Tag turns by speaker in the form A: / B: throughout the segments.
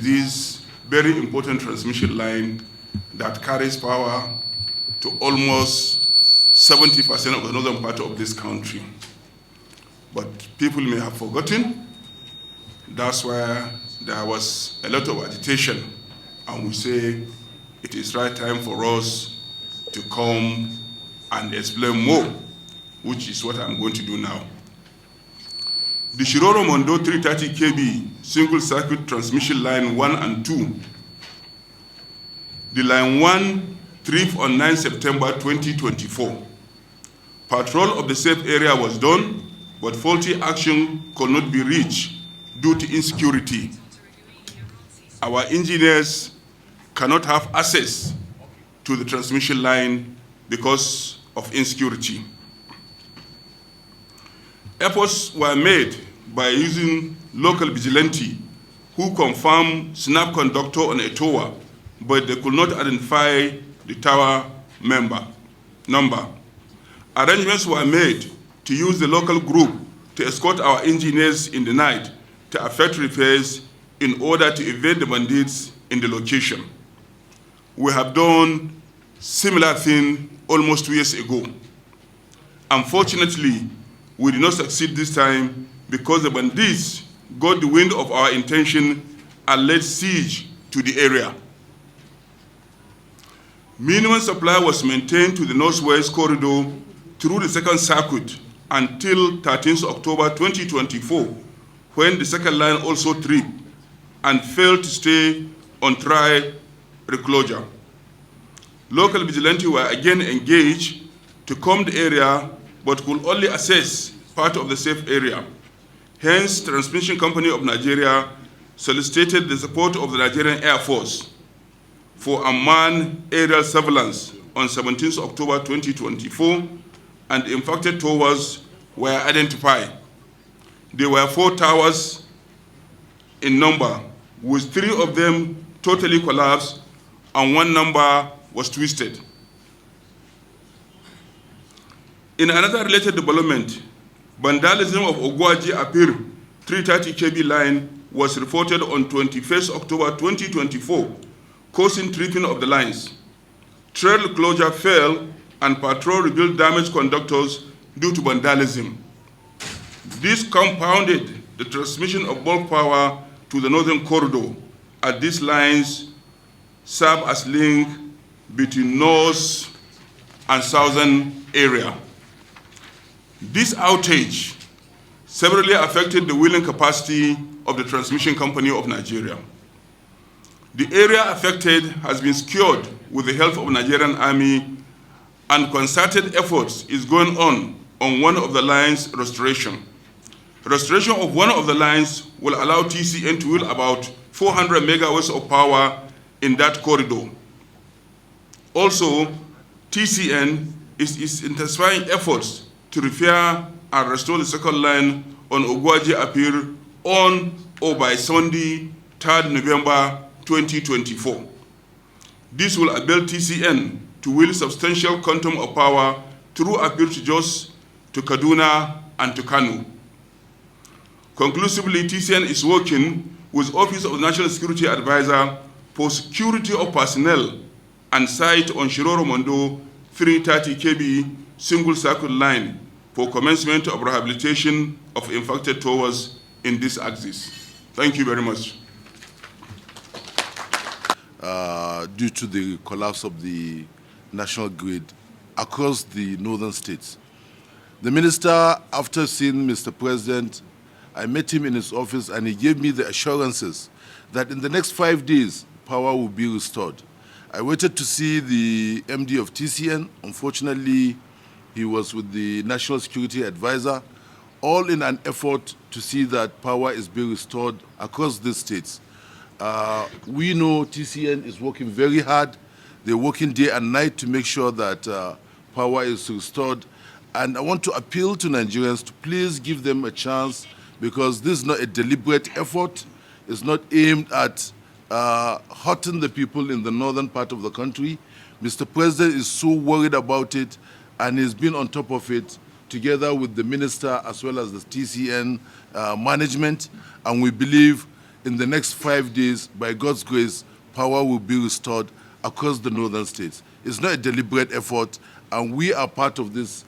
A: This very important transmission line that carries power to almost 70% of the northern part of this country. But people may have forgotten. That's why there was a lot of agitation. And we say it is right time for us to come and explain more, which is what I'm going to do now. The Shiroro-Mondo 330 kV single circuit transmission line 1 and 2. The line 1 tripped on 9 September 2024. Patrol of the safe area was done, but faulty action could not be reached due to insecurity. Our engineers cannot have access to the transmission line because of insecurity. Efforts were made by using local vigilante who confirmed snap conductor on a tower, but they could not identify the tower number. Arrangements were made to use the local group to escort our engineers in the night to effect repairs in order to evade the bandits in the location. We have done similar thing almost 2 years ago. Unfortunately, we did not succeed this time because the bandits got the wind of our intention and laid siege to the area. Minimum supply was maintained to the northwest corridor through the second circuit until 13th October 2024, when the second line also tripped and failed to stay on trial reclosure. Local vigilantes were again engaged to comb the area, but could only assess part of the safe area. Hence, Transmission Company of Nigeria solicited the support of the Nigerian Air Force for unmanned aerial surveillance on 17th October 2024, and infected towers were identified. There were 4 towers in number, with 3 of them totally collapsed and 1 number was twisted. In another related development, vandalism of Ogwaji Apir 330 kV line was reported on 21st October 2024, causing tripping of the lines. Trail closure fell and patrol revealed damaged conductors due to vandalism. This compounded the transmission of bulk power to the northern corridor, as these lines serve as link between north and southern area. This outage severely affected the wheeling capacity of the Transmission Company of Nigeria. The area affected has been secured with the help of the Nigerian Army, and concerted efforts is going on one of the lines' restoration. Restoration of one of the lines will allow TCN to wheel about 400 megawatts of power in that corridor. Also, TCN is intensifying efforts to repair and restore the second line on Ogwaji Apir on or by Sunday, 3rd November 2024. This will enable TCN to wield substantial quantum of power through Apir to Jos, to Kaduna, and to Kanu. Conclusively, TCN is working with Office of the National Security Advisor for security of personnel and site on Shiroro-Mondo 330 kV single circuit line for commencement of rehabilitation of infected towers in this axis. Thank you very much.
B: Due to the collapse of the national grid across the northern states. The minister, after seeing Mr. President, I met him in his office and he gave me the assurances that in the next 5 days, power will be restored. I waited to see the MD of TCN. Unfortunately, he was with the National Security Advisor, all in an effort to see that power is being restored across the states. We know TCN is working very hard. They're working day and night to make sure that power is restored. And I want to appeal to Nigerians to please give them a chance, because this is not a deliberate effort. It's not aimed at hurting the people in the northern part of the country. Mr. President is so worried about it, and he's been on top of it together with the minister as well as the TCN management. And we believe in the next 5 days, by God's grace, power will be restored across the northern states. It's not a deliberate effort, and we are part of this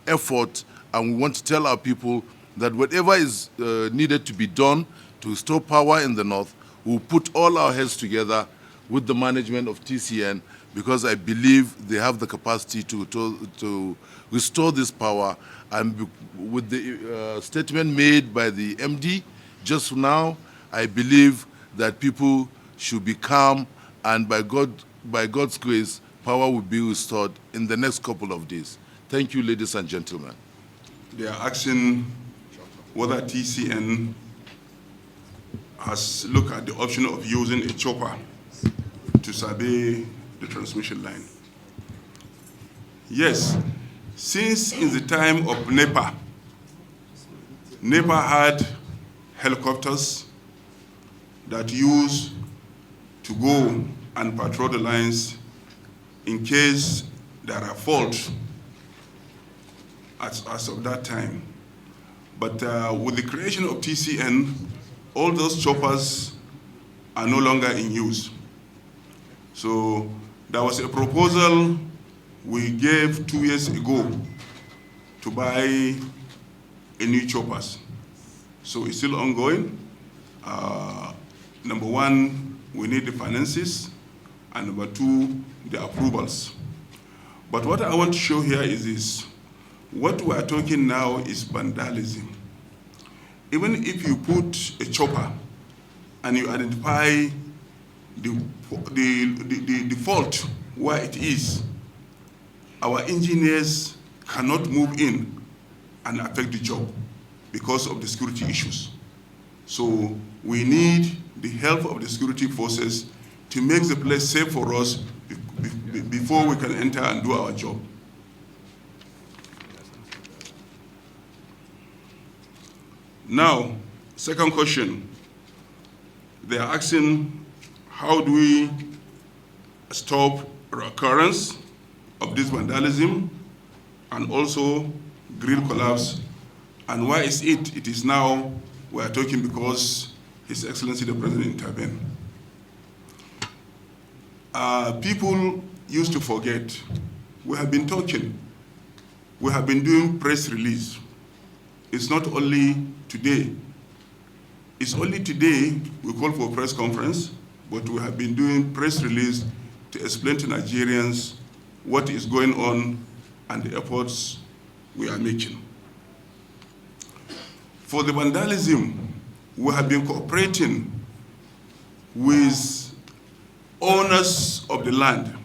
B: effort, and we want to tell our people that whatever is needed to be done to restore power in the north, we'll put all our heads together with the management of TCN, because I believe they have the capacity to restore this power. And with the statement made by the MD just now, I believe that people should be calm, and by God's grace, power will be restored in the next couple of days. Thank you, ladies and gentlemen.
A: They are asking whether TCN has looked at the option of using a chopper to survey the transmission line. Yes, since in the time of NEPA had helicopters that used to go and patrol the lines in case there are faults as of that time. But with the creation of TCN, all those choppers are no longer in use. So there was a proposal we gave 2 years ago to buy a new choppers. So it's still ongoing. Number one, we need the finances, and number two, the approvals. But what I want to show here is this. What we are talking now is vandalism. Even if you put a chopper and you identify the fault where it is, our engineers cannot move in and affect the job because of the security issues. So we need the help of the security forces to make the place safe for us before we can enter and do our job. Now, second question. They are asking, how do we stop recurrence of this vandalism and also grid collapse? And why is it? It is now we are talking because His Excellency the President intervened. People used to forget. We have been talking. We have been doing press release. It's not only today. It's only today we call for a press conference, but we have been doing press release to explain to Nigerians what is going on and the efforts we are making. For the vandalism, we have been cooperating with owners of the land.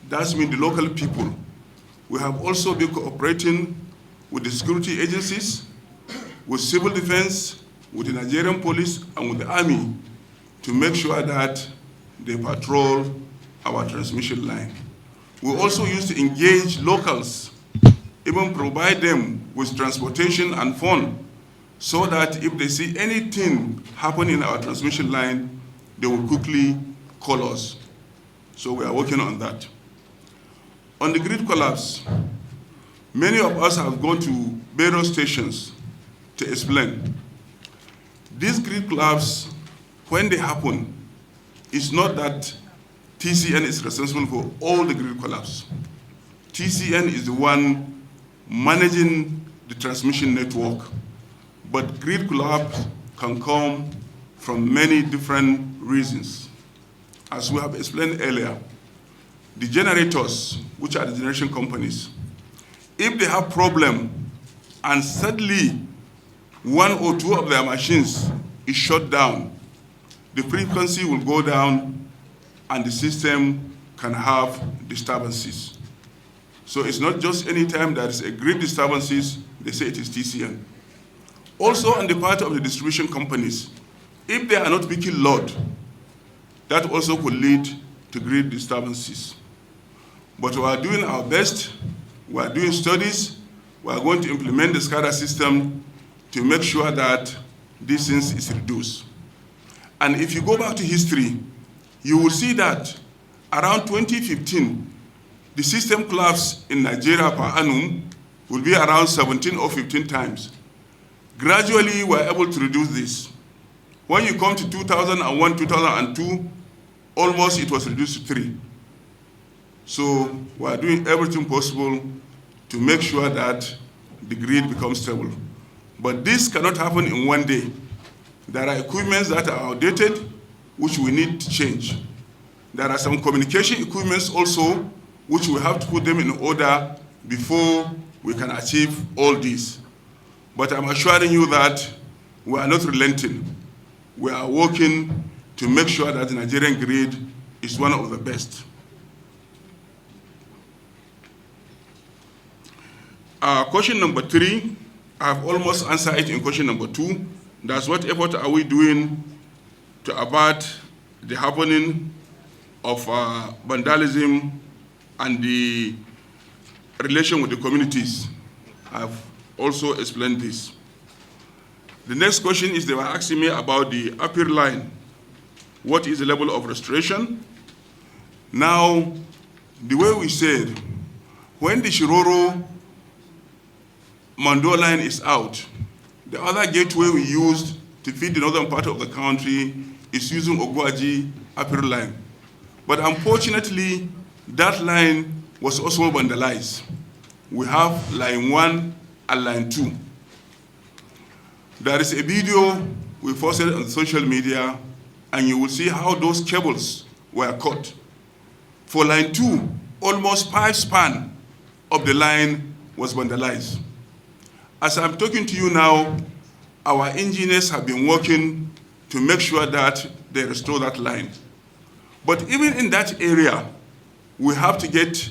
A: That means the local people. We have also been cooperating with the security agencies, with civil defense, with the Nigerian police, and with the army to make sure that they patrol our transmission line. We also used to engage locals, even provide them with transportation and phone, so that if they see anything happen in our transmission line, they will quickly call us. So we are working on that. On the grid collapse, many of us have gone to various stations to explain. This grid collapse, when they happen, it's not that TCN is responsible for all the grid collapse. TCN is the one managing the transmission network, but grid collapse can come from many different reasons. As we have explained earlier, the generators, which are the generation companies, if they have problem and suddenly one or two of their machines is shut down, the frequency will go down and the system can have disturbances. So it's not just any time there is a grid disturbances, they say it is TCN. Also on the part of the distribution companies, if they are not picking load, that also could lead to grid disturbances. But we are doing our best, we are doing studies, we are going to implement the SCADA system to make sure that this thing is reduced. And if you go back to history, you will see that around 2015, the system collapse in Nigeria per annum will be around 17 or 15 times. Gradually, we are able to reduce this. When you come to 2001, 2002, almost it was reduced to 3. So we are doing everything possible to make sure that the grid becomes stable. But this cannot happen in one day. There are equipments that are outdated, which we need to change. There are some communication equipments also, which we have to put them in order before we can achieve all this. But I'm assuring you that we are not relenting. We are working to make sure that the Nigerian grid is one of the best. Question number 3, I've almost answered it in question number 2. That's what effort are we doing to avert the happening of vandalism and the relation with the communities. I've also explained this. The next question is they were asking me about the upper line. What is the level of restoration? Now, the way we said, when the Shiroro Mando line is out, the other gateway we used to feed the northern part of the country is using Ogwaji upper line. But unfortunately, that line was also vandalized. We have line 1 and line 2. There is a video we posted on social media, and you will see how those cables were cut. For line 2, almost 5 span of the line was vandalized. As I'm talking to you now, our engineers have been working to make sure that they restore that line. But even in that area, we have to get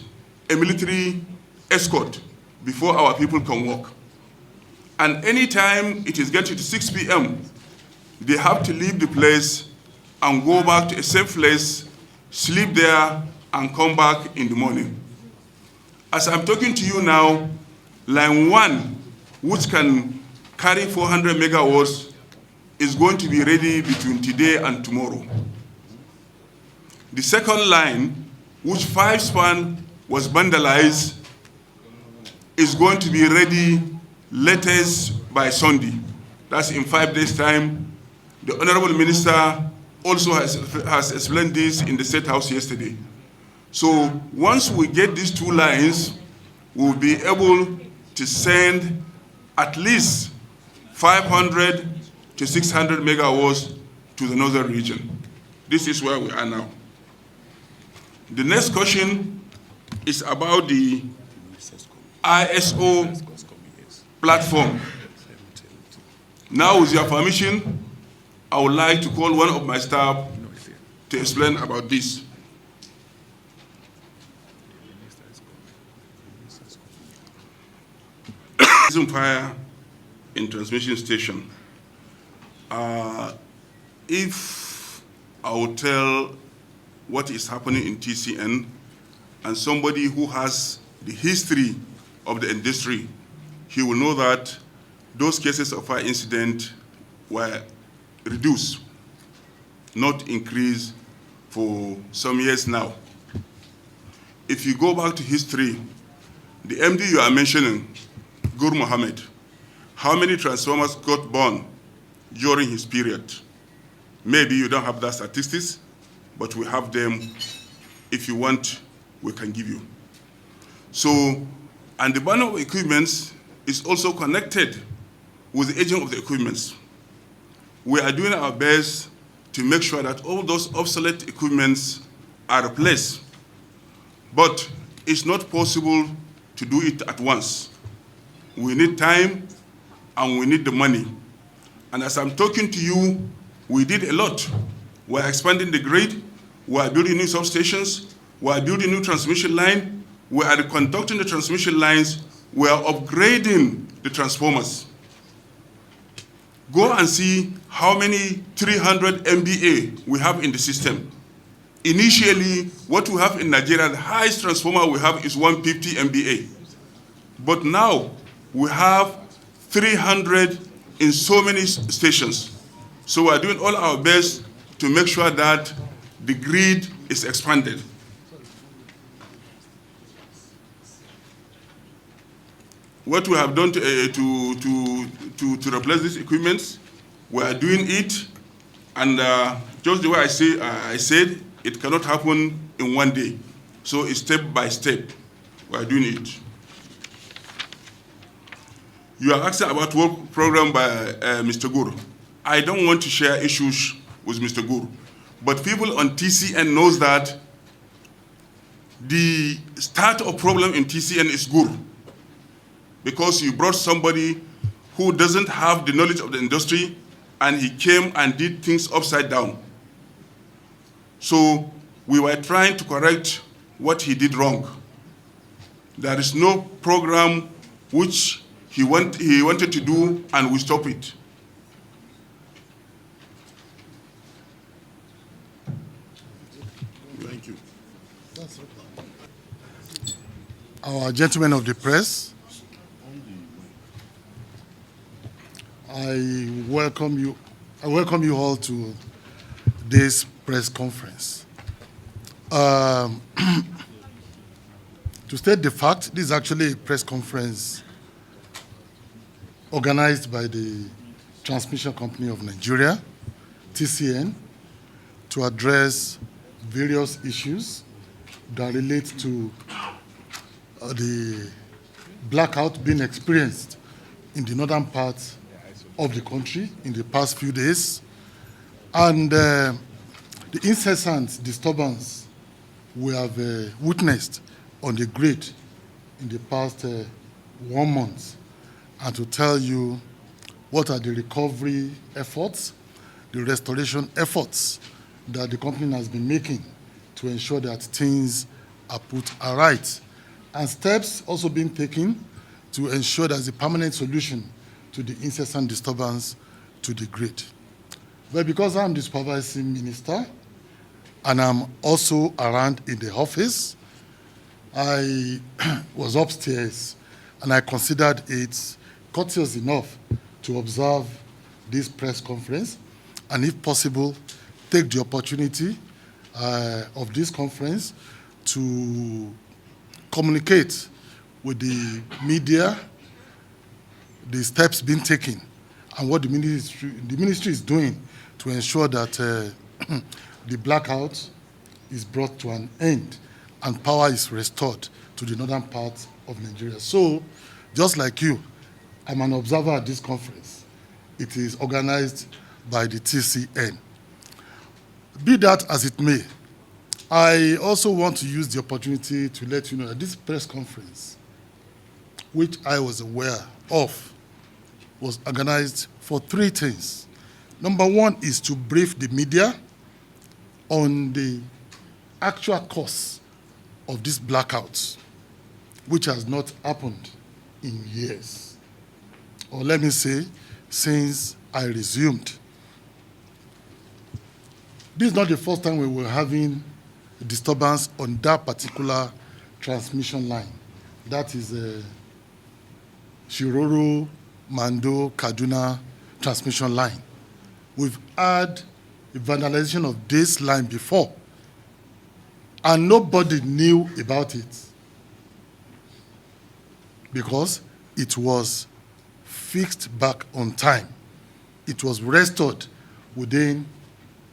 A: a military escort before our people can walk. And anytime it is getting to 6 p.m., they have to leave the place and go back to a safe place, sleep there, and come back in the morning. As I'm talking to you now, line 1, which can carry 400 megawatts, is going to be ready between today and tomorrow. The second line, which 5 span was vandalized, is going to be ready latest by Sunday. That's in 5 days' time. The Honorable Minister also has explained this in the State House yesterday. So once we get these 2 lines, we'll be able to send at least 500 to 600 megawatts to the northern region. This is where we are now. The next question is about the ISO platform. Now, with your permission, I would like to call one of my staff to explain about this. Fire in transmission station. If I will tell what is happening in TCN, and somebody who has the history of the industry, he will know that those cases of fire incident were reduced, not increased for some years now. If you go back to history, the MD you are mentioning, Gur Mohammed, how many transformers got burned during his period? Maybe you don't have that statistics, but we have them. If you want, we can give you. So, and the burning of equipments is also connected with the aging of the equipments. We are doing our best to make sure that all those obsolete equipments are replaced. But it's not possible to do it at once. We need time and we need the money. And as I'm talking to you, we did a lot. We're expanding the grid, we're building new substations, we're building new transmission line, we are conducting the transmission lines, we are upgrading the transformers. Go and see how many 300 MVA we have in the system. Initially, what we have in Nigeria, the highest transformer we have is 150 MVA. But now, we have 300 in so many stations. So we're doing all our best to make sure that the grid is expanded. What we have done to replace these equipments, we are doing it And just the way I said, it cannot happen in one day. So it's step by step, we are doing it. You are asking about work program by Mr. Guru. I don't want to share issues with Mr. Guru, but people on TCN knows that the start of problem in TCN is Guru, because you brought somebody who doesn't have the knowledge of the industry, and he came and did things upside down. So we were trying to correct what he did wrong. There is no program which he wanted to do, and we stop it.
B: Thank you.
C: Our gentlemen of the press, I welcome you all to this press conference. To state the fact, this is actually a press conference organized by the Transmission Company of Nigeria, TCN, to address various issues that relate to the blackout being experienced in the northern part of the country in the past few days, and the incessant disturbance we have witnessed on the grid in the past 1 month, and to tell you what are the recovery efforts, the restoration efforts that the company has been making to ensure that things are put aright, and steps also being taken to ensure there's a permanent solution to the incessant disturbance to the grid. But because I'm the supervising minister and I'm also around in the office, I was upstairs and I considered it courteous enough to observe this press conference, and if possible, take the opportunity of this conference to communicate with the media the steps being taken and what the ministry is doing to ensure that the blackout is brought to an end and power is restored to the northern part of Nigeria. So, just like you, I'm an observer at this conference. It is organized by the TCN. Be that as it may, I also want to use the opportunity to let you know that this press conference, which I was aware of, was organized for 3 things. Number 1 is to brief the media on the actual cause of this blackout, which has not happened in years, or let me say, since I resumed. This is not the first time we were having a disturbance on that particular transmission line. That is Shiroro, Mando, Kaduna transmission line. We've had a vandalization of this line before, and nobody knew about it because it was fixed back on time. It was restored within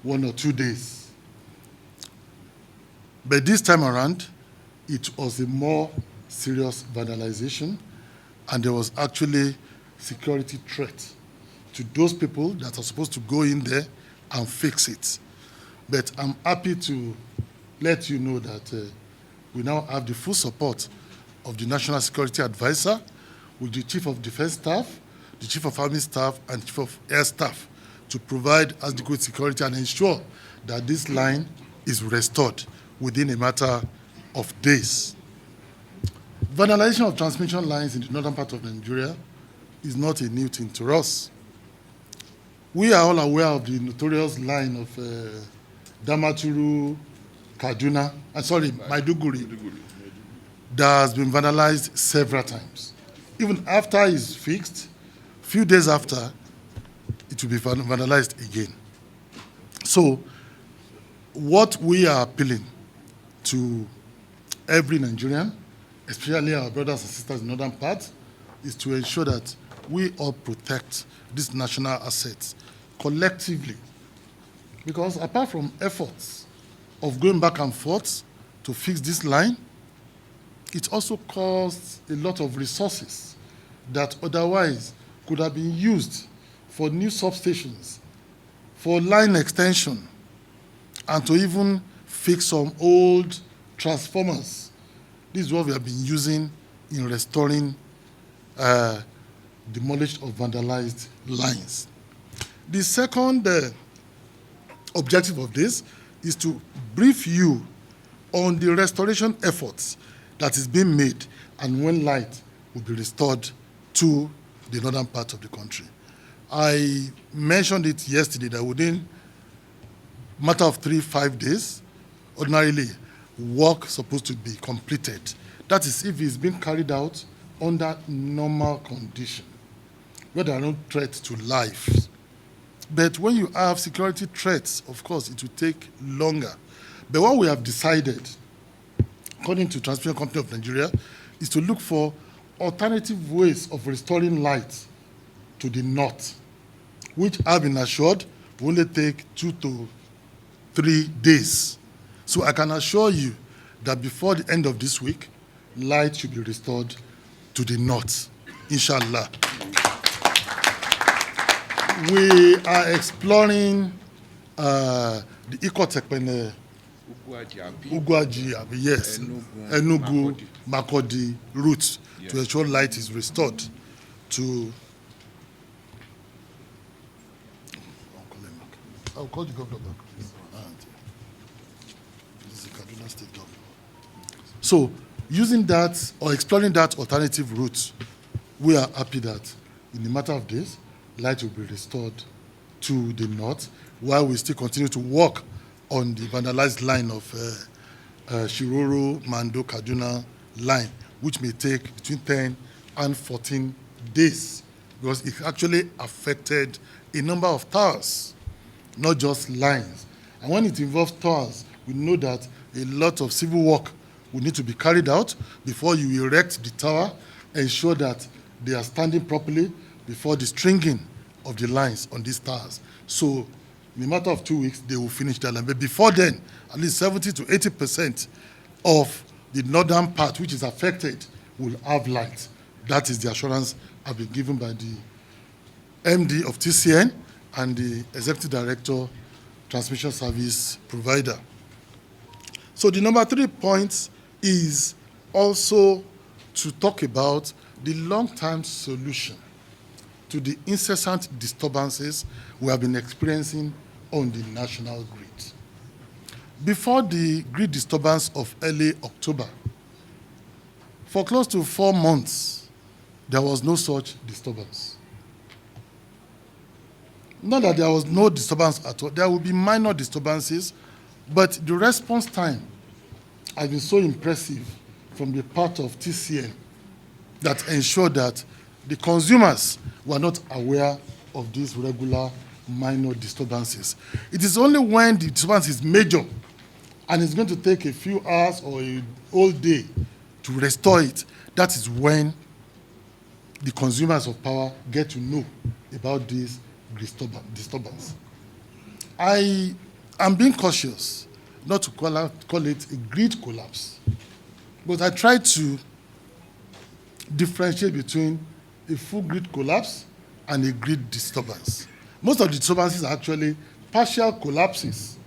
C: 1 or 2 days. But this time around, it was a more serious vandalization, and there was actually security threat to those people that are supposed to go in there and fix it. But I'm happy to let you know that we now have the full support of the National Security Advisor, with the Chief of Defense Staff, the Chief of Army Staff, and Chief of Air Staff to provide adequate security and ensure that this line is restored within a matter of days. Vandalization of transmission lines in the northern part of Nigeria is not a new thing to us. We are all aware of the notorious line of Damaturu, Kaduna, Maiduguri, that has been vandalized several times. Even after it's fixed, a few days after, it will be vandalized again. So, what we are appealing to every Nigerian, especially our brothers and sisters in the northern part, is to ensure that we all protect these national assets collectively Because apart from efforts of going back and forth to fix this line, it also costs a lot of resources that otherwise could have been used for new substations, for line extension, and to even fix some old transformers. This is what we have been using in restoring demolished or vandalized lines. The second objective of this is to brief you on the restoration efforts that is being made and when light will be restored to the northern part of the country. I mentioned it yesterday that within a matter of 3-5 days, ordinarily, work supposed to be completed. That is if it's being carried out under normal condition, where there are no threats to life. But when you have security threats, of course, it will take longer. But what we have decided, according to Transmission Company of Nigeria, is to look for alternative ways of restoring light to the north, which have been assured will only take 2 to 3 days. So I can assure you that before the end of this week, light should be restored to the north, inshallah. We are exploring the Ikotekpene, Ugwaji, yes, Enugu, Makodi route to ensure light is restored to. I'll call the governor back. This is the Kaduna State governor. So, using that or exploring that alternative route, we are happy that in a matter of days, light will be restored to the north, while we still continue to work on the vandalized line of Shiroro, Mando, Kaduna line, which may take between 10 and 14 days, because it actually affected a number of towers, not just lines. And when it involves towers, we know that a lot of civil work will need to be carried out before you erect the tower, ensure that they are standing properly before the stringing of the lines on these towers. So in a matter of 2 weeks, they will finish that line. But before then, at least 70 to 80% of the northern part, which is affected, will have light. That is the assurance I've been given by the MD of TCN and the Executive Director, Transmission Service Provider. So the number 3 point is also to talk about the long-term solution to the incessant disturbances we have been experiencing on the national grid. Before the grid disturbance of early October, for close to 4 months, there was no such disturbance. Not that there was no disturbance at all. There will be minor disturbances, but the response time has been so impressive from the part of TCN that ensured that the consumers were not aware of these regular minor disturbances. It is only when the disturbance is major and it's going to take a few hours or a whole day to restore it, that is when the consumers of power get to know about this disturbance. I am being cautious not to call it a grid collapse, but I try to differentiate between a full grid collapse and a grid disturbance. Most of the disturbances are actually partial collapses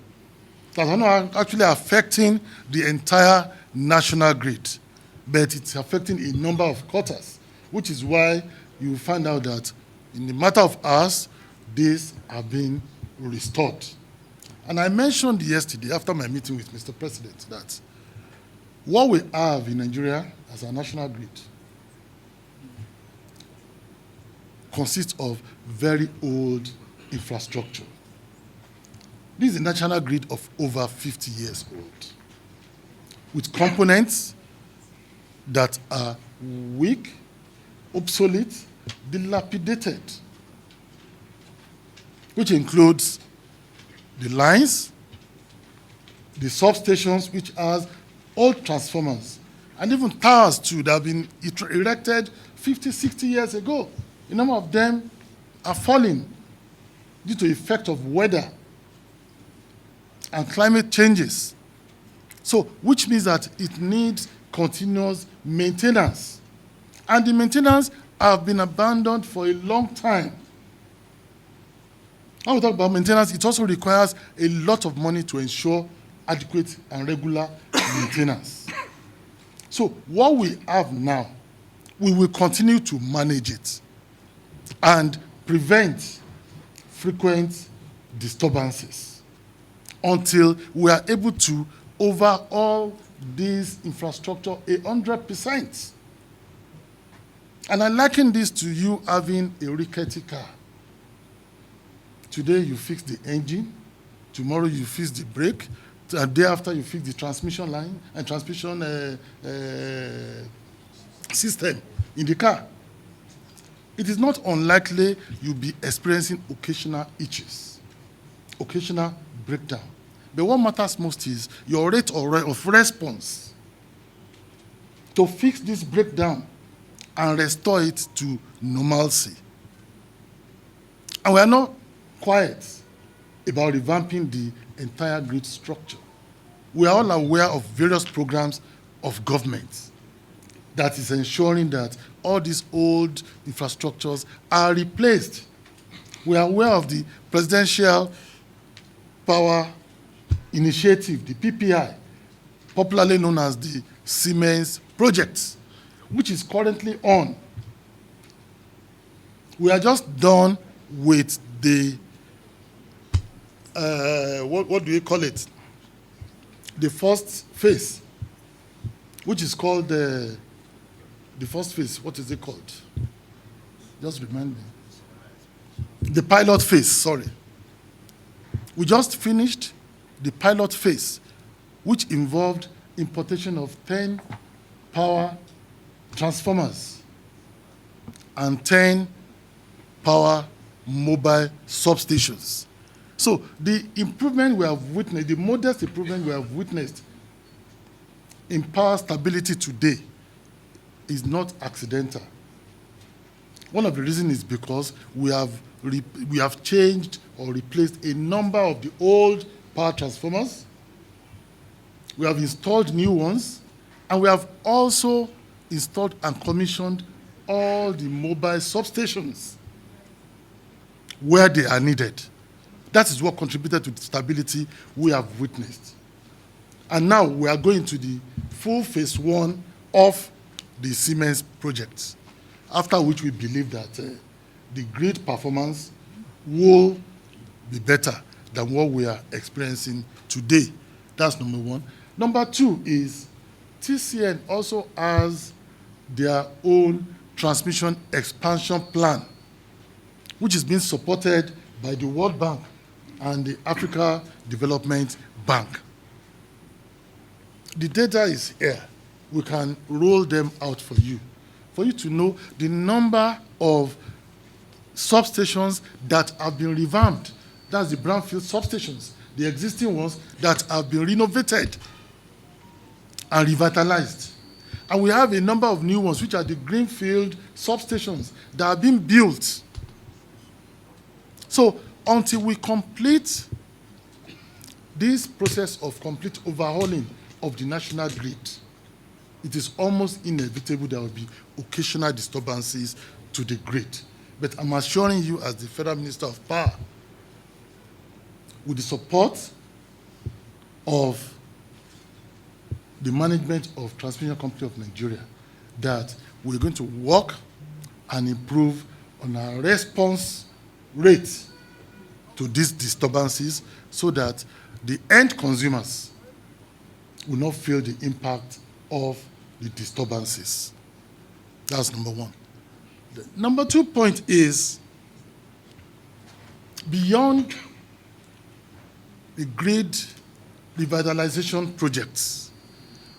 C: that are not actually affecting the entire national grid, but it's affecting a number of quarters, which is why you find out that in a matter of hours, these are being restored. And I mentioned yesterday, after my meeting with Mr. President, that what we have in Nigeria as a national grid consists of very old infrastructure. This is a national grid of over 50 years old, with components that are weak, obsolete, dilapidated, which includes the lines, the substations, which has old transformers, and even towers too that have been erected 50, 60 years ago. A number of them are falling due to the effect of weather and climate changes. So, which means that it needs continuous maintenance. And the maintenance have been abandoned for a long time. When we talk about maintenance, it also requires a lot of money to ensure adequate and regular maintenance. So what we have now, we will continue to manage it and prevent frequent disturbances until we are able to overhaul this infrastructure 100%. And I liken this to you having a rickety car. Today you fix the engine, tomorrow you fix the brake, the day after you fix the transmission line and transmission system in the car. It is not unlikely you'll be experiencing occasional itches, occasional breakdown. But what matters most is your rate of response to fix this breakdown and restore it to normalcy. And we are not quiet about revamping the entire grid structure. We are all aware of various programs of government that is ensuring that all these old infrastructures are replaced. We are aware of the Presidential Power Initiative, the PPI, popularly known as the Siemens project, which is currently on. We are just done with the, what do you call it? The first phase, which is called the first phase, what is it called? Just remind me. The pilot phase, sorry. We just finished the pilot phase, which involved importation of 10 power transformers and 10 power mobile substations. So the improvement we have witnessed, the modest improvement we have witnessed in power stability today is not accidental. One of the reasons is because we have changed or replaced a number of the old power transformers. We have installed new ones, and we have also installed and commissioned all the mobile substations where they are needed. That is what contributed to the stability we have witnessed. And now we are going to the full phase 1 of the Siemens project, after which we believe that the grid performance will be better than what we are experiencing today. That's number one. Number two is TCN also has their own transmission expansion plan, which is being supported by the World Bank and the Africa Development Bank. The data is here. We can roll them out for you to know the number of substations that have been revamped. That's the brownfield substations, the existing ones that have been renovated and revitalized. And we have a number of new ones, which are the greenfield substations that are being built. So until we complete this process of complete overhauling of the national grid, it is almost inevitable there will be occasional disturbances to the grid. But I'm assuring you, as the Federal Minister of Power, with the support of the management of Transmission Company of Nigeria, that we're going to work and improve on our response rate to these disturbances so that the end consumers will not feel the impact of the disturbances. That's number one. The number 2 point is, beyond the grid revitalization projects,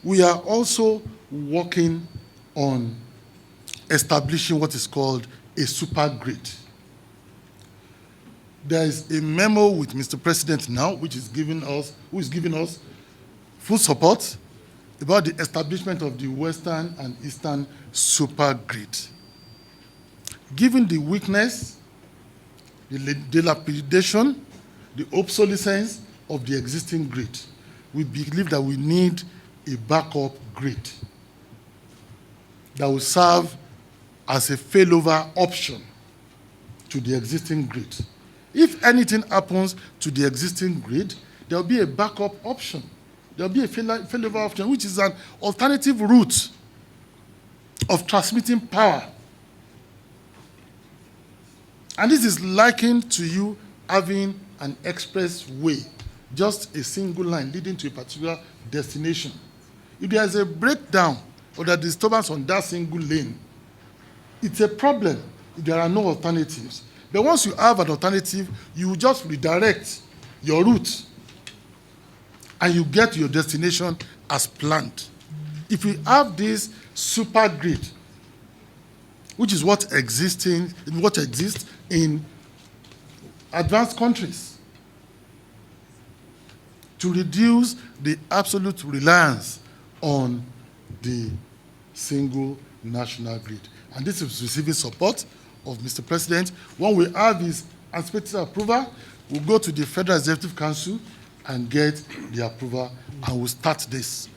C: we are also working on establishing what is called a super grid. There is a memo with Mr. President now, who is giving us full support about the establishment of the Western and Eastern super grid. Given the weakness, the dilapidation, the obsolescence, of the existing grid. We believe that we need a backup grid that will serve as a failover option to the existing grid. If anything happens to the existing grid, there will be a backup option. There will be a failover option, which is an alternative route of transmitting power. And this is likened to you having an expressway, just a single line leading to a particular destination. If there is a breakdown or a disturbance on that single lane, it's a problem if there are no alternatives. But once you have an alternative, you just redirect your route and you get to your destination as planned. If we have this super grid, which is what exists in advanced countries, to reduce the absolute reliance on the single national grid. And this is receiving support of Mr. President. When we have his anticipated approval, we'll go to the Federal Executive Council and get the approval, and we'll start this.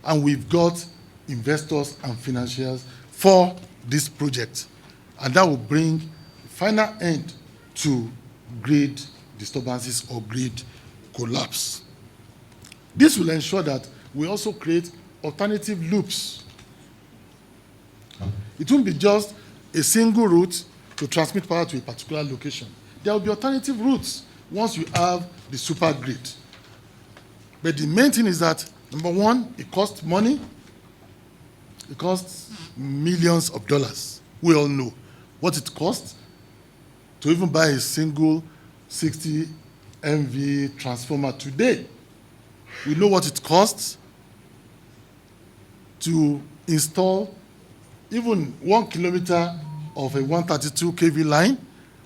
C: And we've got investors and financiers for this project. And that will bring a final end to grid disturbances or grid collapse. This will ensure that we also create alternative loops. It won't be just a single route to transmit power to a particular location. There will be alternative routes once you have the super grid. But the main thing is that, number one, it costs money. It costs millions of dollars. We all know what it costs to even buy a single 60 MV transformer today. We know what it costs to install even 1 kilometer of a 132 kV line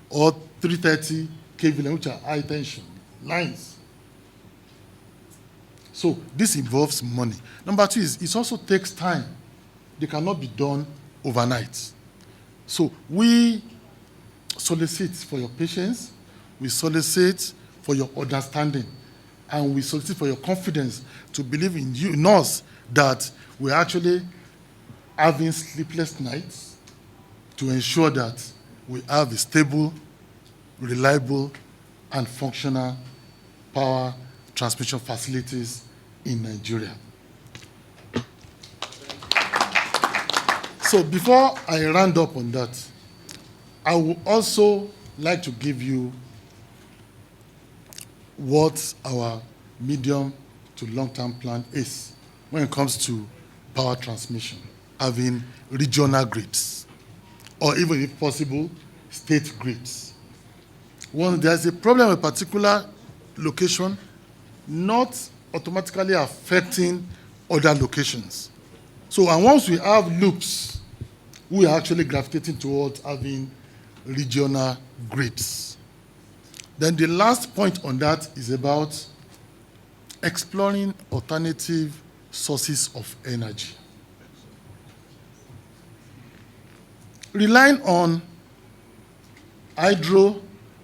C: or 330 kV line, which are high tension lines. So this involves money. Number two is it also takes time. They cannot be done overnight. So we solicit for your patience, we solicit for your understanding, and we solicit for your confidence to believe in you, in us, that we're actually having sleepless nights to ensure that we have a stable, reliable, and functional power transmission facilities in Nigeria. So before I round up on that, I would also like to give you what our medium to long-term plan is when it comes to power transmission, having regional grids, or even if possible, state grids. When there's a problem with a particular location, not automatically affecting other locations. So, and once we have loops, we are actually gravitating towards having regional grids. Then the last point on that is about exploring alternative sources of energy. Relying on hydro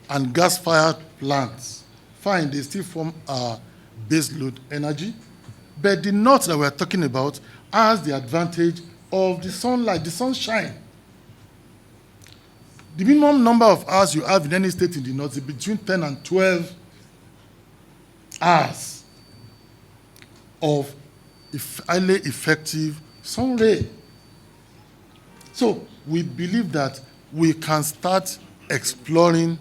C: and gas-fired plants, fine, they still form our baseload energy, but the north that we're talking about has the advantage of the sunlight, the sunshine. The minimum number of hours you have in any state in the north is between 10 and 12 hours of highly effective sun ray. So we believe that we can start exploring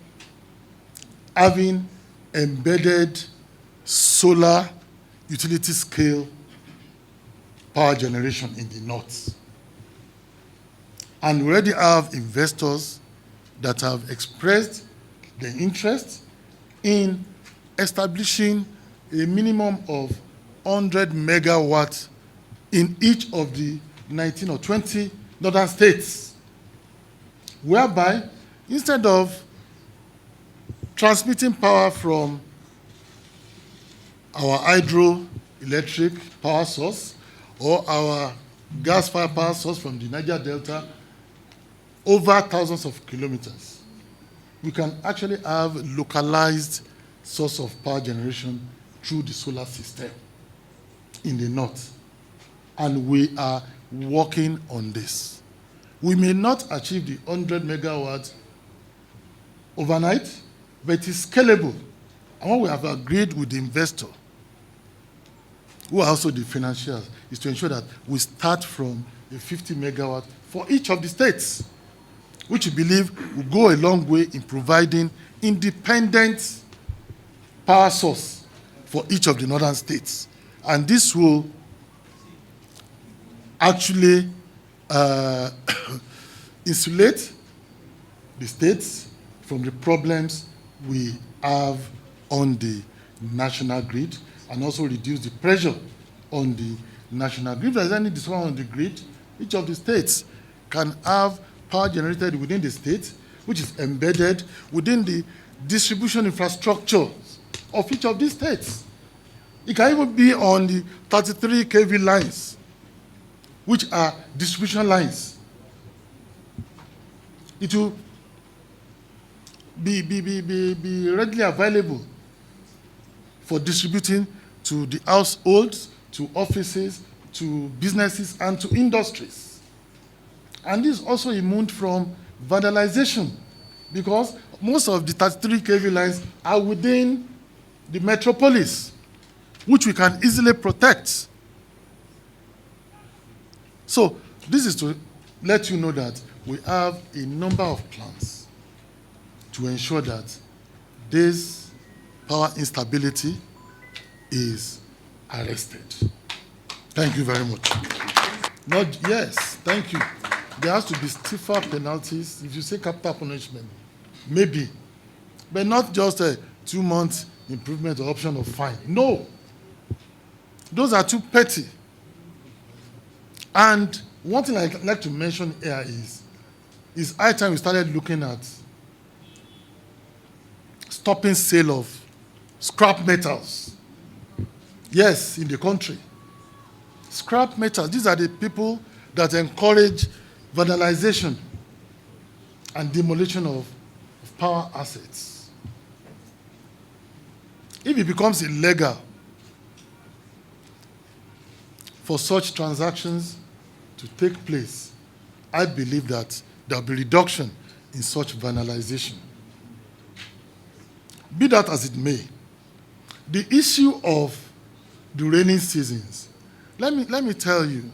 C: having embedded solar utility scale power generation in the north. And we already have investors that have expressed their interest in establishing a minimum of 100 megawatts in each of the 19 or 20 northern states, whereby instead of transmitting power from our hydroelectric power source or our gas-fired power source from the Niger Delta over thousands of kilometers, we can actually have localized source of power generation through the solar system in the north. And we are working on this. We may not achieve the 100 megawatts overnight, but it is scalable. And what we have agreed with the investor, who are also the financiers, is to ensure that we start from a 50 megawatt for each of the states, which we believe will go a long way in providing independent power source for each of the northern states. And this will actually insulate the states from the problems we have on the national grid, and also reduce the pressure on the national grid. If there's any disruption on the grid, each of the states can have power generated within the state, which is embedded within the distribution infrastructure of each of these states. It can even be on the 33 kV lines, which are distribution lines. It will be readily available for distributing to the households, to offices, to businesses, and to industries. And this is also immune from vandalization, because most of the 33 kV lines are within the metropolis, which we can easily protect. So this is to let you know that we have a number of plans to ensure that this power instability is arrested. Thank you very much. Yes, thank you. There has to be stiffer penalties. If you say capital punishment, maybe, but not just a 2-month improvement or option of fine. No, those are too petty. And one thing I'd like to mention here is high time we started looking at stopping sale of scrap metals. Yes, in the country. Scrap metals, these are the people that encourage vandalization and demolition of power assets. If it becomes illegal for such transactions to take place, I believe that there will be reduction in such vandalization. Be that as it may, the issue of the rainy seasons, let me tell you,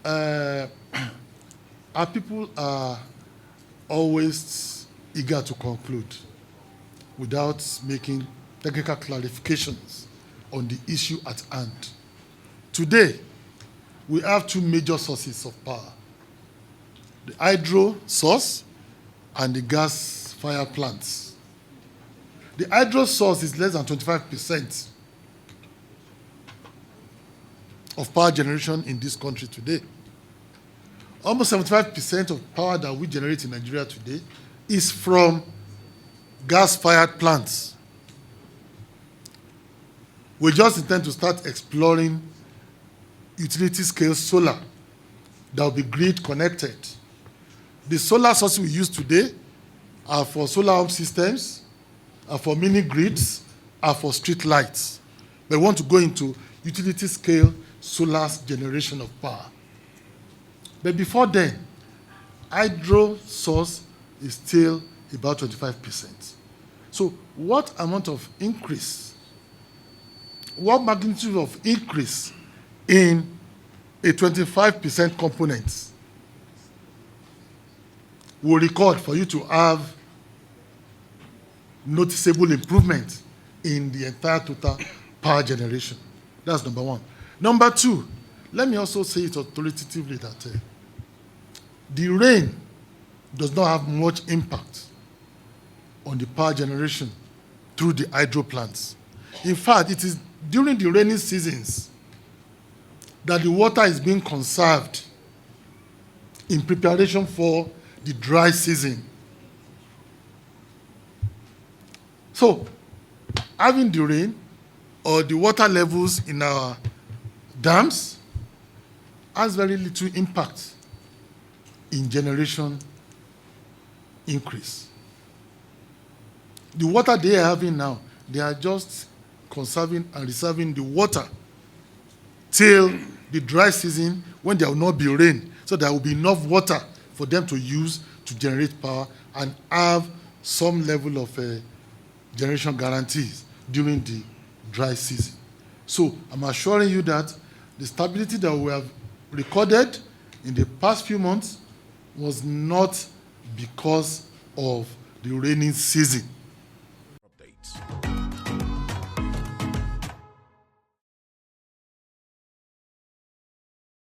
C: our people are always eager to conclude without making technical clarifications on the issue at hand. Today, we have two major sources of power: the hydro source and the gas-fired plants. The hydro source is less than 25% of power generation in this country today. Almost 75% of power that we generate in Nigeria today is from gas-fired plants. We just intend to start exploring utility-scale solar that will be grid connected. The solar sources we use today are for solar home systems, are for mini grids, are for street lights. But we want to go into utility-scale solar generation of power. But before then, hydro source is still about 25%. So what amount of increase, what magnitude of increase in a 25% component will record for you to have noticeable improvement in the entire total power generation? That's number one. Number two, let me also say it authoritatively that the rain does not have much impact on the power generation through the hydro plants. In fact, it is during the rainy seasons that the water is being conserved in preparation for the dry season. So, having the rain or the water levels in our dams has very little impact in generation increase. The water they are having now, they are just conserving and reserving the water till the dry season when there will not be rain, so there will be enough water for them to use to generate power and have some level of generation guarantees during the dry season. So I'm assuring you that the stability that we have recorded in the past few months was not because of the rainy season.
D: Updates.